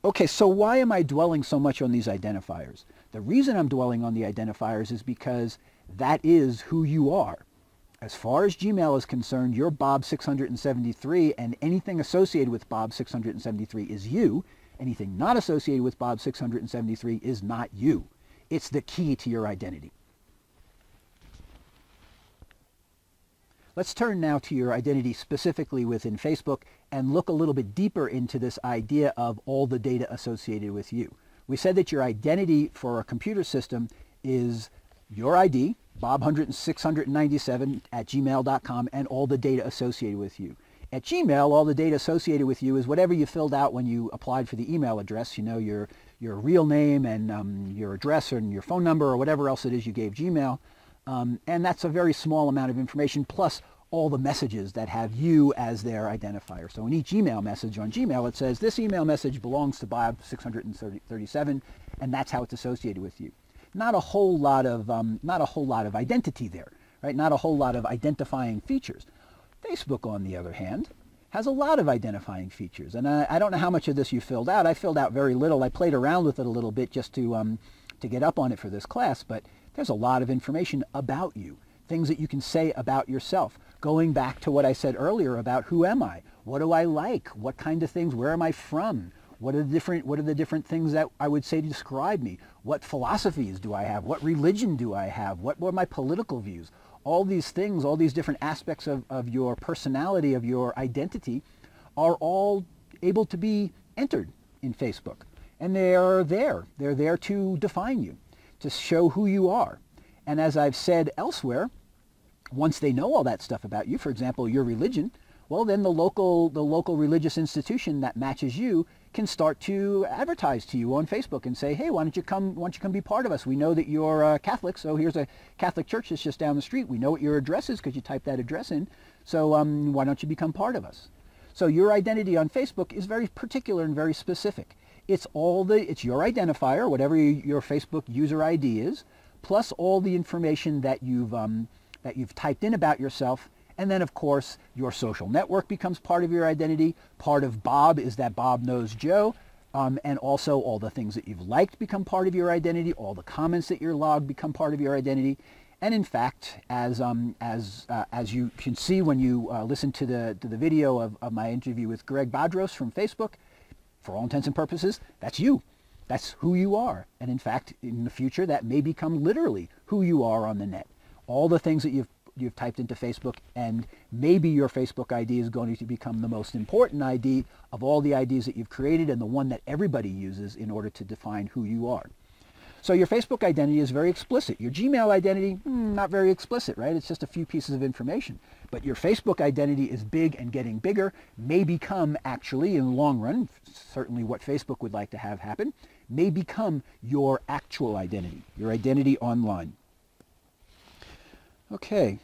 Okay, so why am I dwelling so much on these identifiers? The reason I'm dwelling on the identifiers is because that is who you are. As far as Gmail is concerned, you're Bob 673, and anything associated with Bob 673 is you. Anything not associated with Bob 673 is not you. It's the key to your identity. Let's turn now to your identity specifically within Facebook and look a little bit deeper into this idea of all the data associated with you. We said that your identity for a computer system is your ID, bob697 at gmail.com, and all the data associated with you. At Gmail, all the data associated with you is whatever you filled out when you applied for the email address, you know, your real name and your address and your phone number or whatever else it is you gave Gmail. And that's a very small amount of information, plus all the messages that have you as their identifier. So in each email message on Gmail, it says, this email message belongs to Bob 637, and that's how it's associated with you. Not a whole lot of identity there, right? Not a whole lot of identifying features. Facebook, on the other hand, has a lot of identifying features. And I don't know how much of this you filled out. I filled out very little. I played around with it a little bit just to get up on it for this class, but there's a lot of information about you, things that you can say about yourself. Going back to what I said earlier about who am I? What do I like? What kind of things? Where am I from? What are the different things that I would say to describe me? What philosophies do I have? What religion do I have? What are my political views? All these things, all these different aspects of your personality, of your identity, are all able to be entered in Facebook. And they're there. They're there to define you, to show who you are. And as I've said elsewhere, once they know all that stuff about you, for example, your religion, well, then the local religious institution that matches you can start to advertise to you on Facebook and say, hey, why don't you come be part of us? We know that you're Catholic, so here's a Catholic church that's just down the street. We know what your address is because you typed that address in, so why don't you become part of us? So your identity on Facebook is very particular and very specific. It's your identifier, whatever your Facebook user ID is, plus all the information that you've typed in about yourself. And then, of course, your social network becomes part of your identity. Part of Bob is that Bob knows Joe. And also all the things that you've liked become part of your identity. All the comments that you're logged become part of your identity. And in fact, as you can see when you listen to the video of my interview with Greg Badros from Facebook, for all intents and purposes, that's you. That's who you are. And in fact, in the future, that may become literally who you are on the net. All the things that you've typed into Facebook, and maybe your Facebook ID is going to become the most important ID of all the IDs that you've created and the one that everybody uses in order to define who you are. So your Facebook identity is very explicit. Your Gmail identity, not very explicit, right? It's just a few pieces of information. But your Facebook identity is big and getting bigger, may become actually, in the long run, certainly what Facebook would like to have happen, may become your actual identity, your identity online. Okay.